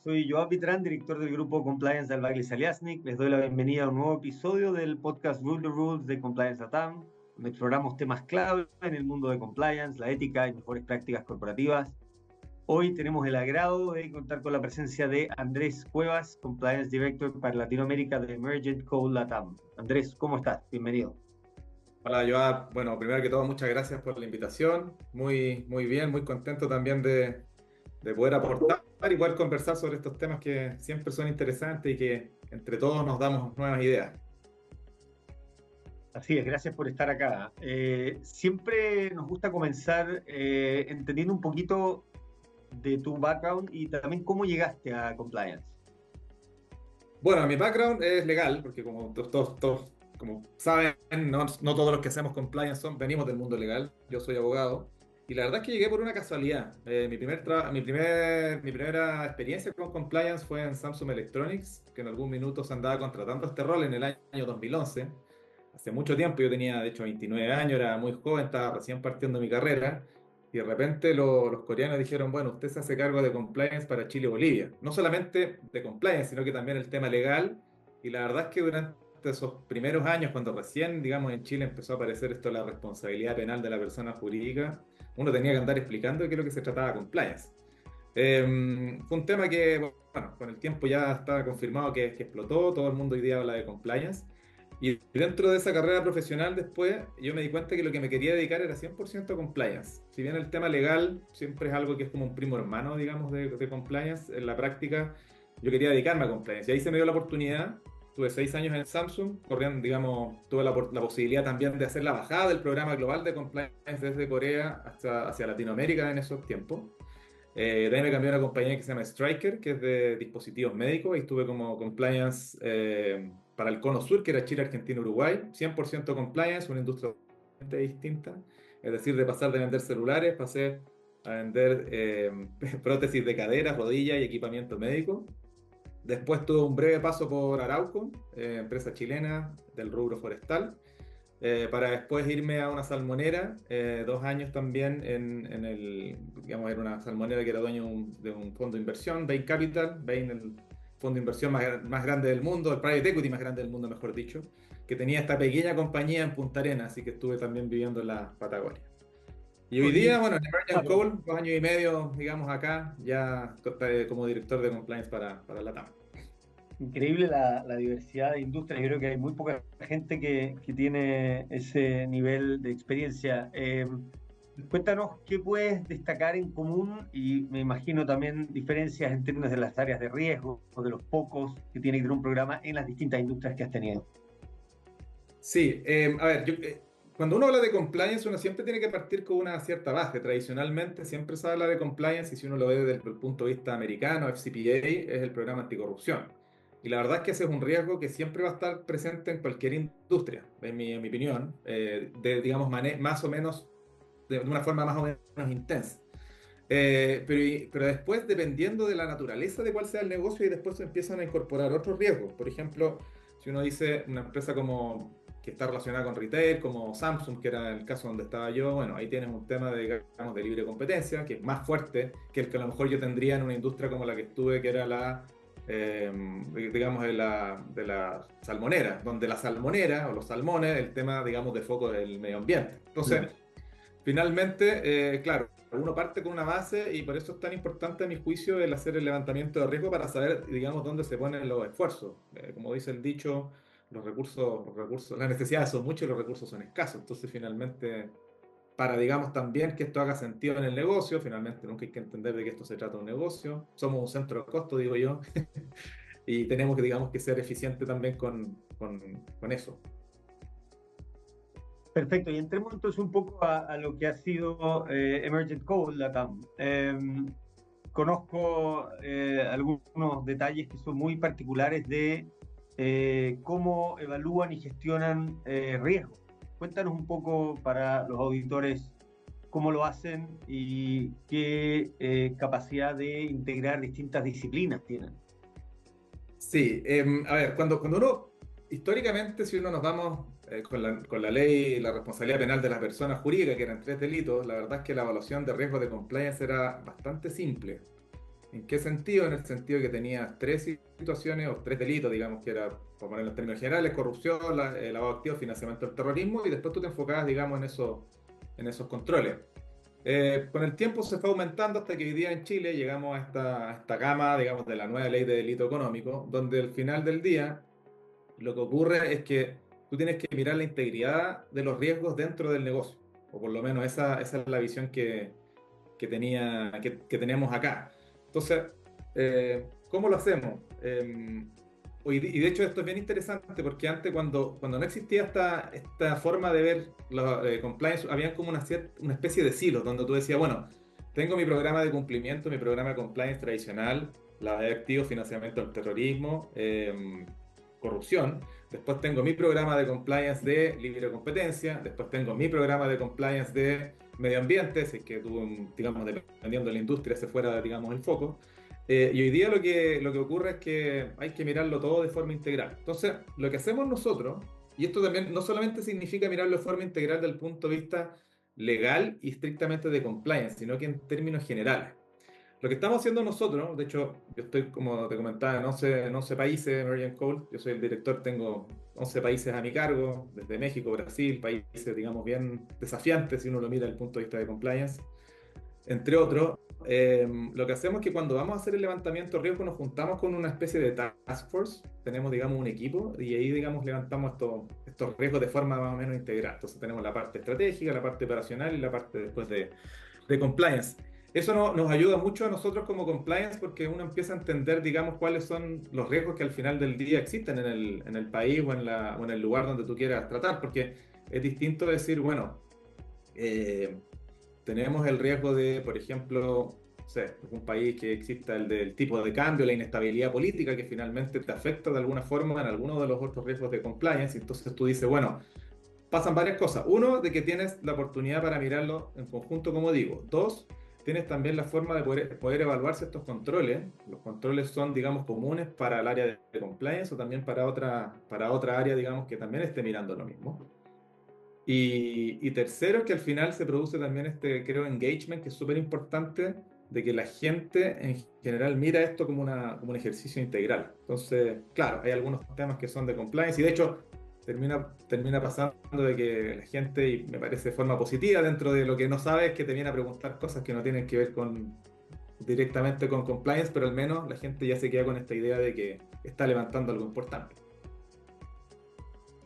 Soy Joao Vitrán, director del grupo Compliance del Bagley Saliasnik. Les doy la bienvenida a un nuevo episodio del podcast Rule the Rules de Compliance Latam, donde exploramos temas clave en el mundo de compliance, la ética y mejores prácticas corporativas. Hoy tenemos el agrado de contar con la presencia de Andrés Cuevas, Compliance Director para Latinoamérica de Emergent Code Latam. Andrés, ¿cómo estás? Bienvenido. Hola, Joab. Bueno, primero que todo, muchas gracias por la invitación. Muy bien, muy contento también de poder aportar y poder conversar sobre estos temas que siempre son interesantes y que entre todos nos damos nuevas ideas. Así es, gracias por estar acá. Siempre nos gusta comenzar entendiendo un poquito de tu background y también cómo llegaste a compliance. Bueno, mi background es legal, porque como todos como saben, no todos los que hacemos compliance venimos del mundo legal. Yo soy abogado. Y la verdad es que llegué por una casualidad. Mi primera experiencia con compliance fue en Samsung Electronics, que en algún minuto se andaba contratando este rol en el año 2011. Hace mucho tiempo, yo tenía de hecho 29 años, era muy joven, estaba recién partiendo mi carrera. Y de repente los coreanos dijeron, bueno, usted se hace cargo de compliance para Chile y Bolivia. No solamente de compliance, sino que también el tema legal. Y la verdad es que durante esos primeros años, cuando recién, digamos, en Chile empezó a aparecer esto de la responsabilidad penal de la persona jurídica, uno tenía que andar explicando de qué es lo que se trataba de compliance. Fue un tema que, bueno, con el tiempo ya está confirmado que explotó, todo el mundo hoy día habla de compliance. Y dentro de esa carrera profesional después, yo me di cuenta que lo que me quería dedicar era 100% a compliance. Si bien el tema legal siempre es algo que es como un primo hermano, digamos, de compliance, en la práctica yo quería dedicarme a compliance. Y ahí se me dio la oportunidad. Tuve 6 años en Samsung, corriendo, digamos, tuve la posibilidad también de hacer la bajada del programa global de compliance desde Corea hasta hacia Latinoamérica en esos tiempos. De ahí me cambié a una compañía que se llama Stryker, que es de dispositivos médicos, y estuve como compliance para el Cono Sur, que era Chile, Argentina, Uruguay. 100% compliance, una industria totalmente distinta. Es decir, de pasar de vender celulares, pasé a vender prótesis de cadera, rodilla y equipamiento médico. Después tuve un breve paso por Arauco, empresa chilena del rubro forestal, para después irme a una salmonera, 2 años también digamos, era una salmonera que era dueño de un fondo de inversión, Bain Capital, Bain, el fondo de inversión más grande del mundo, el private equity más grande del mundo, mejor dicho, que tenía esta pequeña compañía en Punta Arenas, así que estuve también viviendo en la Patagonia. Y hoy día, Oye, bueno, en Emergent claro, Cole, 2 años y medio, digamos, acá, ya como director de compliance para la TAM. increíble la diversidad de industrias. Yo creo que hay muy poca gente que tiene ese nivel de experiencia. Cuéntanos qué puedes destacar en común y me imagino también diferencias en términos de las áreas de riesgo o de los pocos que tiene que tener un programa en las distintas industrias que has tenido. Sí, a ver, cuando uno habla de compliance, uno siempre tiene que partir con una cierta base. Tradicionalmente siempre se habla de compliance y si uno lo ve desde el punto de vista americano, FCPA es el programa anticorrupción. Y la verdad es que ese es un riesgo que siempre va a estar presente en cualquier industria, en mi opinión, digamos, más o menos, de una forma más o menos intensa. Pero después, dependiendo de la naturaleza de cuál sea el negocio, y después se empiezan a incorporar otros riesgos. Por ejemplo, si uno dice una empresa como que está relacionada con retail, como Samsung, que era el caso donde estaba yo, bueno, ahí tienes un tema de, digamos, de libre competencia, que es más fuerte que el que a lo mejor yo tendría en una industria como la que estuve, que era eh, digamos, de la salmonera, donde la salmonera o los salmones, el tema, digamos, de foco del medio ambiente. Entonces, finalmente, claro, uno parte con una base y por eso es tan importante a mi juicio el hacer el levantamiento de riesgo para saber, digamos, dónde se ponen los esfuerzos. Como dice el dicho, las necesidades son muchas y los recursos son escasos. Entonces, finalmente, para, digamos, también que esto haga sentido en el negocio, finalmente nunca hay que entender de que esto se trata de un negocio. Somos un centro de costo, digo yo, y tenemos que, digamos, que ser eficiente también con eso. Perfecto, y entremos entonces un poco a lo que ha sido Emergent Code Latam. Conozco algunos detalles que son muy particulares de cómo evalúan y gestionan riesgos. Cuéntanos un poco para los auditores cómo lo hacen y qué capacidad de integrar distintas disciplinas tienen. Sí, a ver, cuando uno, históricamente, si uno nos vamos con la ley y la responsabilidad penal de las personas jurídicas, que eran tres delitos, la verdad es que la evaluación de riesgo de compliance era bastante simple. ¿En qué sentido? En el sentido que tenía tres situaciones o tres delitos, digamos, que era, por ponerlo en términos generales, corrupción, lavado de activos, financiamiento del terrorismo, y después tú te enfocabas, digamos, en esos controles. Con el tiempo se fue aumentando hasta que hoy día en Chile llegamos a esta gama, digamos, de la nueva ley de delito económico, donde al final del día lo que ocurre es que tú tienes que mirar la integridad de los riesgos dentro del negocio, o por lo menos esa es la visión que teníamos acá. Entonces, ¿cómo lo hacemos? Y de hecho esto es bien interesante porque antes cuando no existía esta forma de ver los compliance, había como una especie de silos donde tú decías, bueno, tengo mi programa de cumplimiento, mi programa de compliance tradicional, la de activos, financiamiento del terrorismo, corrupción. Después tengo mi programa de compliance de libre competencia. Después tengo mi programa de compliance de medio ambiente, si es que tú, digamos, dependiendo de la industria, se fuera, digamos, el foco. Y hoy día lo que ocurre es que hay que mirarlo todo de forma integral. Entonces, lo que hacemos nosotros, y esto también no solamente significa mirarlo de forma integral desde el punto de vista legal y estrictamente de compliance, sino que en términos generales. Lo que estamos haciendo nosotros, de hecho, yo estoy, como te comentaba, en 11 países, Emergent Code, yo soy el director, tengo 11 países a mi cargo, desde México, Brasil, países, digamos, bien desafiantes si uno lo mira desde el punto de vista de compliance, entre otros. Lo que hacemos es que cuando vamos a hacer el levantamiento de riesgo nos juntamos con una especie de task force, tenemos, digamos, un equipo y ahí, digamos, levantamos estos riesgos de forma más o menos integral. Entonces tenemos la parte estratégica, la parte operacional y la parte después de compliance. Eso nos ayuda mucho a nosotros como compliance porque uno empieza a entender, digamos, cuáles son los riesgos que al final del día existen en el país o en el lugar donde tú quieras tratar, porque es distinto decir, bueno, eh, tenemos el riesgo de, por ejemplo, no sé, un país que exista el del tipo de cambio, la inestabilidad política que finalmente te afecta de alguna forma en alguno de los otros riesgos de compliance, y entonces tú dices, bueno, pasan varias cosas. Uno, de que tienes la oportunidad para mirarlo en conjunto, como digo. Dos, tienes también la forma de poder evaluarse estos controles. Los controles son, digamos, comunes para el área de compliance o también para otra área, digamos, que también esté mirando lo mismo. Y tercero, que al final se produce también creo, engagement, que es súper importante, de que la gente en general mira esto como un ejercicio integral. Entonces, claro, hay algunos temas que son de compliance y de hecho termina pasando de que la gente, y me parece de forma positiva dentro de lo que no sabe, es que te viene a preguntar cosas que no tienen que ver directamente con compliance, pero al menos la gente ya se queda con esta idea de que está levantando algo importante.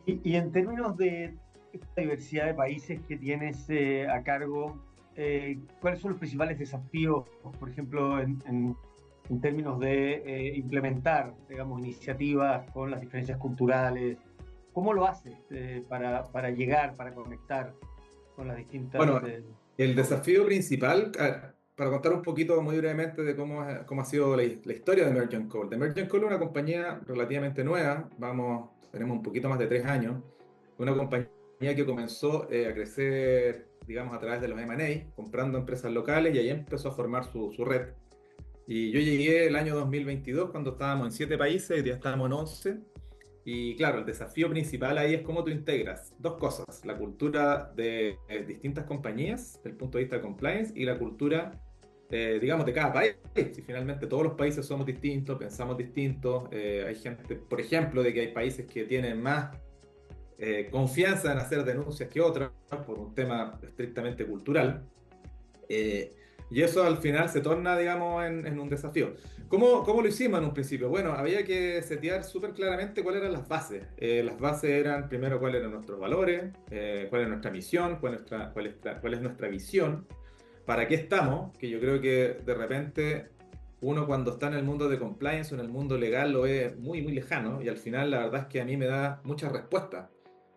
Y en términos de esta diversidad de países que tienes a cargo, ¿cuáles son los principales desafíos, por ejemplo, en términos de implementar, digamos, iniciativas con las diferencias culturales? ¿Cómo lo haces para llegar, para conectar con las distintas... Bueno, el desafío principal, para contar un poquito muy brevemente de cómo ha sido la historia de Emergent Call. The Emergent Call es una compañía relativamente nueva, tenemos un poquito más de 3 años, una compañía que comenzó a crecer, digamos, a través de los M&A, comprando empresas locales y ahí empezó a formar su red. Y yo llegué el año 2022 cuando estábamos en 7 países y ya estábamos en 11. Y claro, el desafío principal ahí es cómo tú integras dos cosas: la cultura de distintas compañías, desde el punto de vista de compliance, y la cultura, digamos, de cada país. Si finalmente todos los países somos distintos, pensamos distintos, hay gente, por ejemplo, de que hay países que tienen más confianza en hacer denuncias que otros por un tema estrictamente cultural. Eh, y eso al final se torna, digamos, en un desafío. ¿Cómo lo hicimos en un principio? Bueno, había que setear súper claramente cuáles eran las bases. Las bases eran, primero, cuáles eran nuestros valores, cuál es nuestra misión, cuál es nuestra visión, para qué estamos, que yo creo que de repente uno cuando está en el mundo de compliance o en el mundo legal lo ve muy, muy lejano y al final la verdad es que a mí me da muchas respuestas.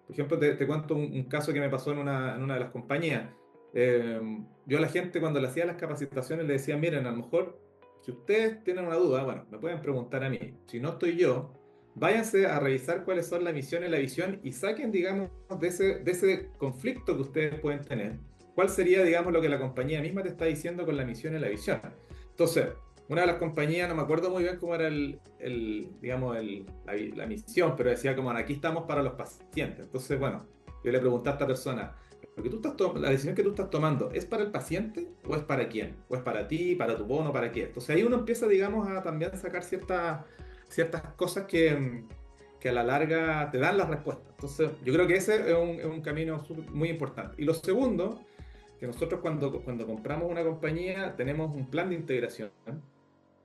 Por ejemplo, te cuento un caso que me pasó en una de las compañías. Eh, yo a la gente cuando le hacía las capacitaciones le decía, miren, a lo mejor si ustedes tienen una duda, bueno, me pueden preguntar a mí. Si no estoy yo, váyanse a revisar cuáles son la misión y la visión y saquen, digamos, de ese conflicto que ustedes pueden tener, cuál sería, digamos, lo que la compañía misma te está diciendo con la misión y la visión. Entonces, una de las compañías, no me acuerdo muy bien cómo era digamos, la misión, pero decía como, aquí estamos para los pacientes. Entonces, bueno, yo le pregunté a esta persona, la decisión que tú estás tomando, ¿es para el paciente o es para quién? ¿O es para ti, para tu bono, para qué? Entonces ahí uno empieza, digamos, a también sacar ciertas cosas que a la larga te dan las respuestas. Entonces yo creo que ese es un camino muy importante. Y lo segundo, que nosotros cuando compramos una compañía tenemos un plan de integración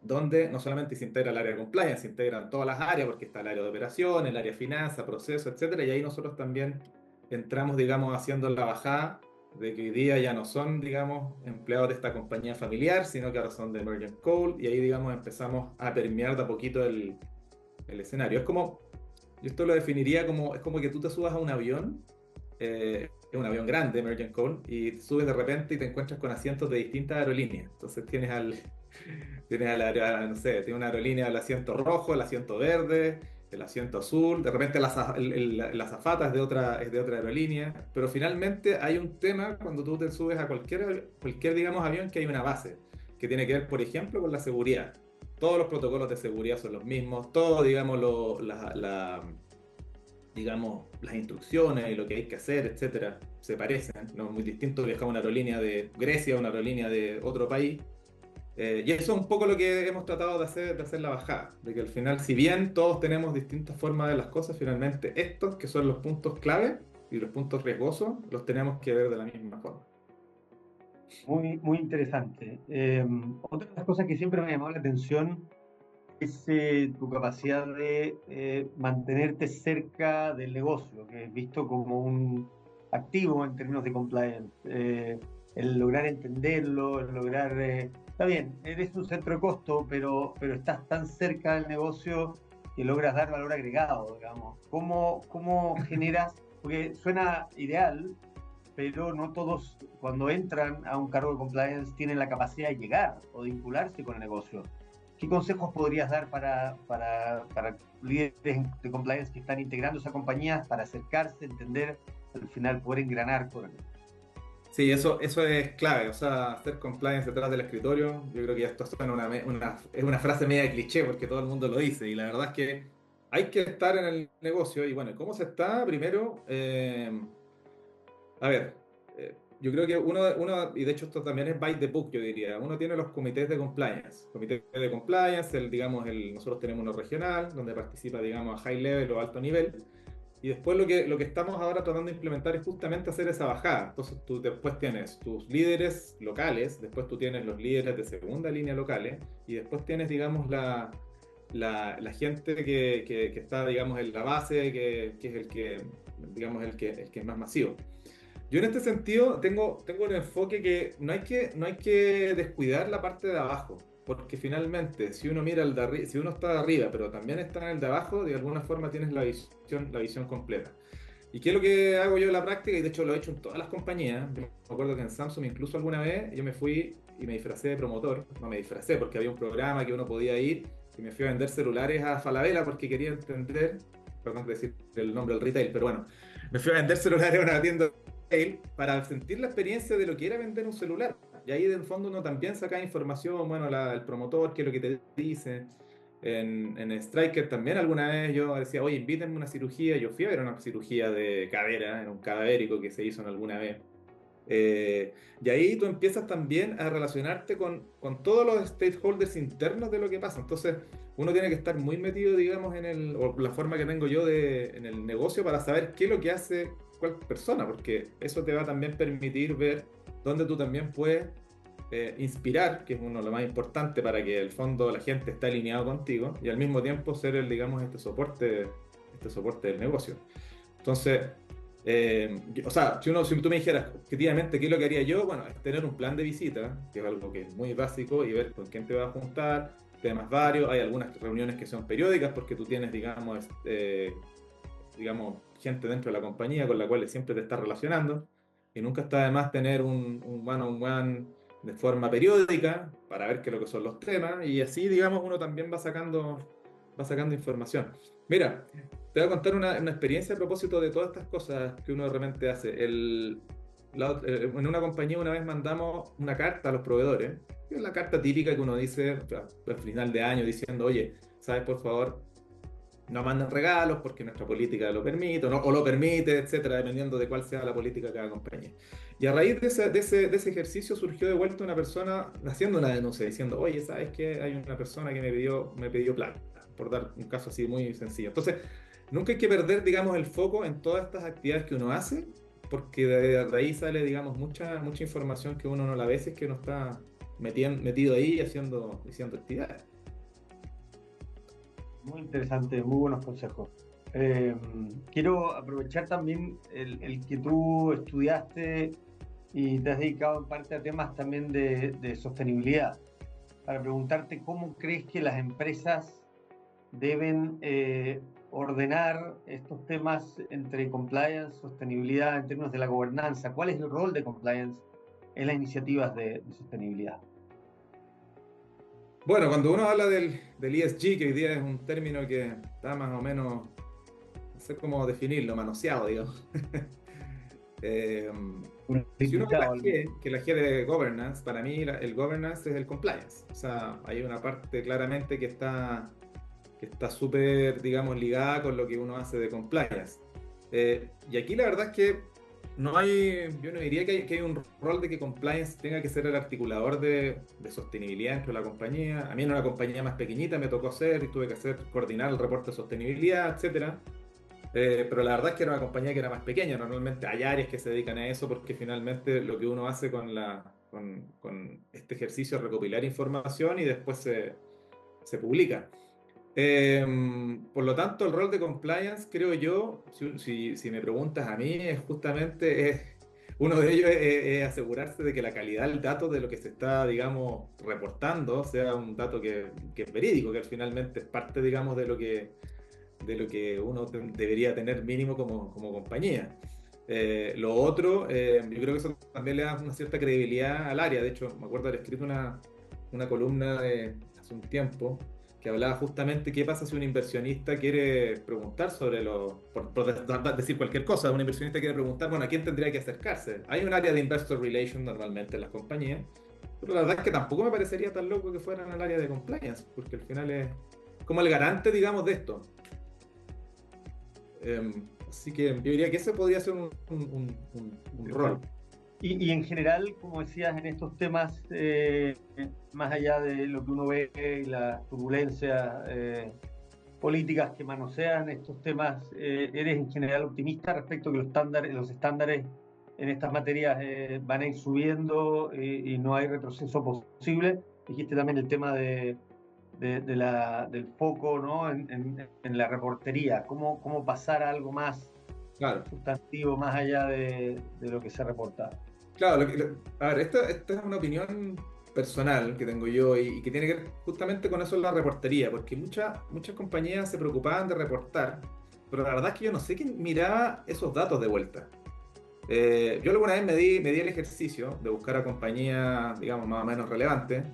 donde no solamente se integra el área de compliance, se integran todas las áreas, porque está el área de operación, el área de finanzas, procesos, etcétera, y ahí nosotros también entramos, digamos, haciendo la bajada de que hoy día ya no son, digamos, empleados de esta compañía familiar, sino que ahora son de Merge and Call, y ahí, digamos, empezamos a permear de a poquito el escenario. Es como, yo esto lo definiría como, es como que tú te subas a es un avión grande, Merge and Call, y te subes de repente y te encuentras con asientos de distintas aerolíneas. Entonces no sé, tiene una aerolínea el asiento rojo, el asiento verde, el asiento azul, de repente la azafata es de otra aerolínea, pero finalmente hay un tema cuando tú te subes a cualquier, digamos, avión, que hay una base, que tiene que ver, por ejemplo, con la seguridad. Todos los protocolos de seguridad son los mismos, todo, digamos, digamos, las instrucciones y lo que hay que hacer, etcétera, se parecen. No es muy distinto viajar a una aerolínea de Grecia a una aerolínea de otro país. Y eso es un poco lo que hemos tratado de hacer la bajada, de que al final, si bien todos tenemos distintas formas de las cosas, finalmente estos, que son los puntos clave y los puntos riesgosos, los tenemos que ver de la misma forma. Muy, muy interesante. Otra de las cosas que siempre me ha llamado la atención es tu capacidad de mantenerte cerca del negocio, que es visto como un activo en términos de compliance. El lograr entenderlo, el lograr... está bien, eres un centro de costo, pero estás tan cerca del negocio que logras dar valor agregado, digamos. ¿Cómo generas? Porque suena ideal, pero no todos cuando entran a un cargo de compliance tienen la capacidad de llegar o de vincularse con el negocio. ¿Qué consejos podrías dar para líderes de compliance que están integrando esa compañía para acercarse, entender, al final poder engranar con él? Sí, eso es clave, o sea, hacer compliance detrás del escritorio, yo creo que esto suena es una frase media cliché porque todo el mundo lo dice y la verdad es que hay que estar en el negocio y bueno, ¿cómo se está? Primero, a ver, yo creo que y de hecho esto también es by the book, yo diría, uno tiene los comités de compliance, nosotros tenemos uno regional, donde participa, digamos, a high level o alto nivel, y después lo que estamos ahora tratando de implementar es justamente hacer esa bajada. Entonces tú después tienes tus líderes locales, después tú tienes los líderes de segunda línea locales, y después tienes, digamos, la gente que está, digamos, en la base, que es digamos, el que es más masivo. Yo en este sentido tengo un enfoque que no hay que descuidar la parte de abajo, porque finalmente si uno mira si uno está de arriba, pero también está en el de abajo, de alguna forma tienes la visión completa. ¿Y qué es lo que hago yo en la práctica? Y de hecho lo he hecho en todas las compañías. Yo me acuerdo que en Samsung incluso alguna vez yo me fui y me disfracé de promotor. No me disfracé porque había un programa que uno podía ir y me fui a vender celulares a Falabella porque quería entender, perdón decir el nombre del retail, pero bueno, me fui a vender celulares a una tienda para sentir la experiencia de lo que era vender un celular. Y ahí en fondo uno también saca información, bueno, el promotor, qué es lo que te dice. En Striker también alguna vez yo decía, oye, invítenme a una cirugía. Yo fui a ver una cirugía de cadera, en un cadavérico que se hizo en alguna vez. Y ahí tú empiezas también a relacionarte con todos los stakeholders internos de lo que pasa. Entonces, uno tiene que estar muy metido, digamos, o la forma que tengo yo en el negocio para saber qué es lo que hace cuál persona, porque eso te va a también permitir ver dónde tú también puedes inspirar, que es uno de lo más importante para que el fondo la gente esté alineado contigo y al mismo tiempo ser digamos, este soporte del negocio. Entonces, o sea, si tú me dijeras objetivamente qué es lo que haría yo, bueno, es tener un plan de visita, que es algo que es muy básico, y ver con quién te vas a juntar, temas varios. Hay algunas reuniones que son periódicas porque tú tienes, digamos, gente dentro de la compañía con la cual siempre te estás relacionando, y nunca está de más tener un one-on-one de forma periódica para ver qué es lo que son los temas, y así, digamos, uno también va sacando información. Mira, te voy a contar una experiencia a propósito de todas estas cosas que uno de repente hace. En una compañía una vez mandamos una carta a los proveedores, que es la carta típica que uno dice al final de año diciendo, oye, ¿sabes? Por favor, no mandan regalos porque nuestra política lo permite o lo permite, etcétera, dependiendo de cuál sea la política de cada compañía. Y a raíz de ese ejercicio surgió de vuelta una persona haciendo una denuncia diciendo, oye, ¿sabes qué? Hay una persona que me pidió plata, por dar un caso así muy sencillo. Entonces, nunca hay que perder, digamos, el foco en todas estas actividades que uno hace, porque de ahí sale, digamos, mucha información que uno no la ve si es que uno está metido ahí haciendo actividades. Muy interesante, muy buenos consejos. Eh, Quiero aprovechar también el que tú estudiaste y te has dedicado en parte a temas también de sostenibilidad, para preguntarte cómo crees que las empresas deben ordenar estos temas entre compliance, sostenibilidad en términos de la gobernanza. ¿Cuál es el rol de compliance en las iniciativas de sostenibilidad? Bueno, cuando uno habla del ESG, que hoy día es un término que está más o menos, no sé cómo definirlo, manoseado, digamos. Eh, si uno ve la Escuchado algo. G, que la G de governance, para mí el governance es el compliance. O sea, hay una parte claramente que está súper, digamos, ligada con lo que uno hace de compliance. Y aquí la verdad es que yo no diría que hay un rol de que compliance tenga que ser el articulador de sostenibilidad dentro de la compañía. A mí en una compañía más pequeñita me tocó hacer y tuve que coordinar el reporte de sostenibilidad, etcétera. Pero la verdad es que era una compañía que era más pequeña. Normalmente hay áreas que se dedican a eso porque finalmente lo que uno hace con este ejercicio es recopilar información y después se publica. Eh, por lo tanto, el rol de compliance, creo yo, si me preguntas a mí, uno de ellos es asegurarse de que la calidad del dato de lo que se está, digamos, reportando sea un dato que es verídico, que finalmente es parte, digamos, de lo que uno debería tener mínimo como compañía. Lo otro, yo creo que eso también le da una cierta credibilidad al área. De hecho, me acuerdo haber escrito una columna hace un tiempo que hablaba justamente qué pasa si un inversionista quiere preguntar por decir cualquier cosa, un inversionista quiere preguntar, bueno, ¿a quién tendría que acercarse? Hay un área de investor relations normalmente en las compañías, pero la verdad es que tampoco me parecería tan loco que fueran al área de compliance, porque al final es como el garante, digamos, de esto. Así que yo diría que ese podría ser un rol. Interesante. Y en general, como decías, en estos temas, más allá de lo que uno ve y las turbulencias políticas que manosean estos temas, ¿eres en general optimista respecto a que los estándares en estas materias van a ir subiendo y no hay retroceso posible? Dijiste también el tema del foco, ¿no? en la reportería, cómo pasar a algo más Claro. sustantivo, más allá de lo que se reporta. Claro, a ver, esta es una opinión personal que tengo yo y que tiene que ver justamente con eso en la reportería, porque muchas compañías se preocupaban de reportar, pero la verdad es que yo no sé quién miraba esos datos de vuelta. Yo alguna vez me di el ejercicio de buscar a compañías, digamos, más o menos relevantes,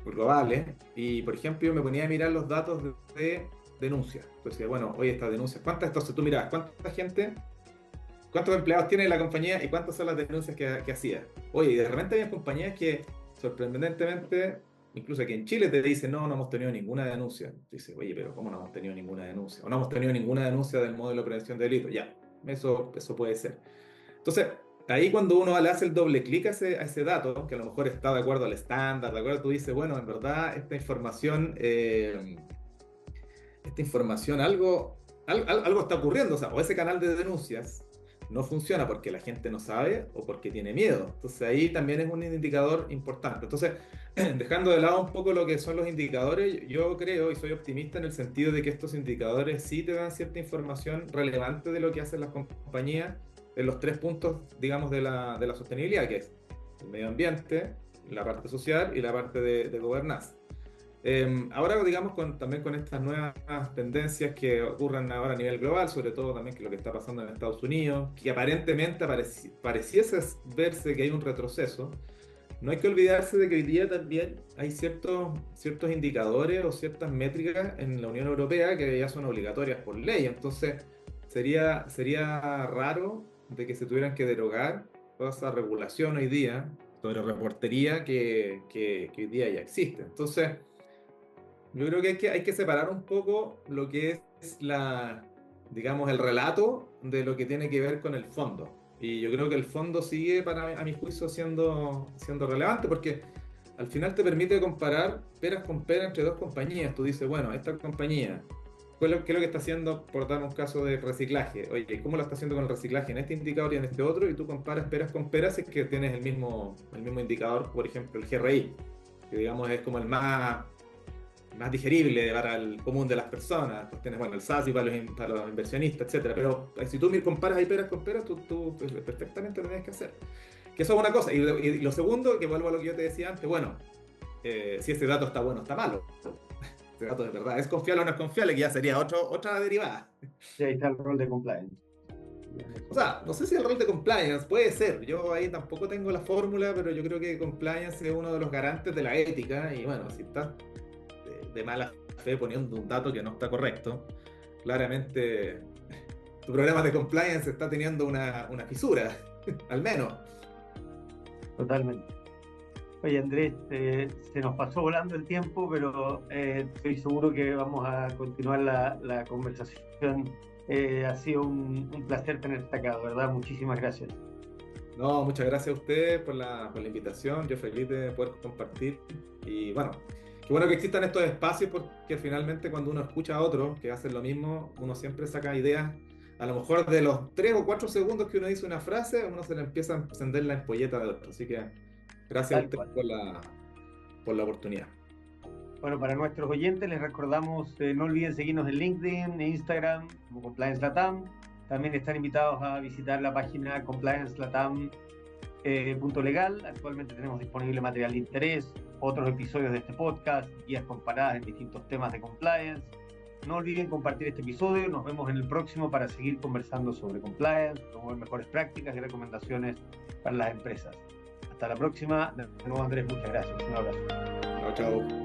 globales, y por ejemplo yo me ponía a mirar los datos de denuncias. Entonces, bueno, oye, estas denuncias, entonces tú mirabas, ¿cuántos empleados tiene la compañía y cuántas son las denuncias que hacía? Oye, y de repente había compañías que, sorprendentemente, incluso aquí en Chile te dicen, no, no hemos tenido ninguna denuncia. Dice, oye, pero ¿cómo no hemos tenido ninguna denuncia? O no hemos tenido ninguna denuncia del modelo de prevención de delitos. Ya, eso puede ser. Entonces, ahí cuando uno le hace el doble clic a ese dato, que a lo mejor está de acuerdo al estándar, de acuerdo, tú dices, bueno, en verdad esta información algo está ocurriendo, o sea, o ese canal de denuncias no funciona porque la gente no sabe o porque tiene miedo. Entonces ahí también es un indicador importante. Entonces, dejando de lado un poco lo que son los indicadores, yo creo y soy optimista en el sentido de que estos indicadores sí te dan cierta información relevante de lo que hacen las compañías en los tres puntos, digamos, de la sostenibilidad, que es el medio ambiente, la parte social y la parte de gobernanza. Ahora, digamos, también con estas nuevas tendencias que ocurren ahora a nivel global, sobre todo también que lo que está pasando en Estados Unidos, que aparentemente pareciese verse que hay un retroceso, no hay que olvidarse de que hoy día también hay ciertos indicadores o ciertas métricas en la Unión Europea que ya son obligatorias por ley. Entonces, sería raro de que se tuvieran que derogar toda esa regulación hoy día sobre reportería que hoy día ya existe. Entonces, Yo creo que hay que separar un poco lo que es digamos, el relato de lo que tiene que ver con el fondo. Y yo creo que el fondo sigue, a mi juicio, siendo relevante porque al final te permite comparar peras con peras entre dos compañías. Tú dices, bueno, esta compañía, qué es lo que está haciendo, por dar un caso de reciclaje? Oye, ¿cómo lo está haciendo con el reciclaje en este indicador y en este otro? Y tú comparas peras con peras si es que tienes el mismo indicador, por ejemplo, el GRI, que digamos es como el más digerible para el común de las personas. Pues tienes, bueno, el SASI para los inversionistas, etcétera. Pero si tú comparas ahí peras con peras, tú perfectamente lo tienes que hacer. Que eso es una cosa. Y lo segundo, que vuelvo a lo que yo te decía antes, bueno, si ese dato está bueno o está malo. Este dato de verdad es confiable o no es confiable, que ya sería otra derivada. Y ahí está el rol de compliance. O sea, no sé si el rol de compliance puede ser. Yo ahí tampoco tengo la fórmula, pero yo creo que compliance es uno de los garantes de la ética. Y bueno, si estás de mala fe poniendo un dato que no está correcto, claramente tu programa de compliance está teniendo una fisura, al menos. Totalmente. Oye, Andrés, se nos pasó volando el tiempo, pero estoy seguro que vamos a continuar la conversación. Ha sido un placer tenerte acá, ¿verdad? Muchísimas gracias. No, muchas gracias a ustedes por la invitación. Yo feliz de poder compartir. Y bueno, qué bueno que existan estos espacios porque finalmente cuando uno escucha a otros que hacen lo mismo, uno siempre saca ideas. A lo mejor de los 3 o 4 segundos que uno dice una frase, a uno se le empieza a encender la ampolleta de otro. Así que gracias a Tal ustedes cual. por la oportunidad. Bueno, para nuestros oyentes les recordamos, no olviden seguirnos en LinkedIn, en Instagram, como Compliance Latam. También están invitados a visitar la página compliancelatam.legal. Actualmente tenemos disponible material de interés, otros episodios de este podcast, guías comparadas en distintos temas de compliance. No olviden compartir este episodio. Nos vemos en el próximo para seguir conversando sobre compliance, promover mejores prácticas y recomendaciones para las empresas. Hasta la próxima. De nuevo, Andrés, muchas gracias. Un abrazo. Chao, chao.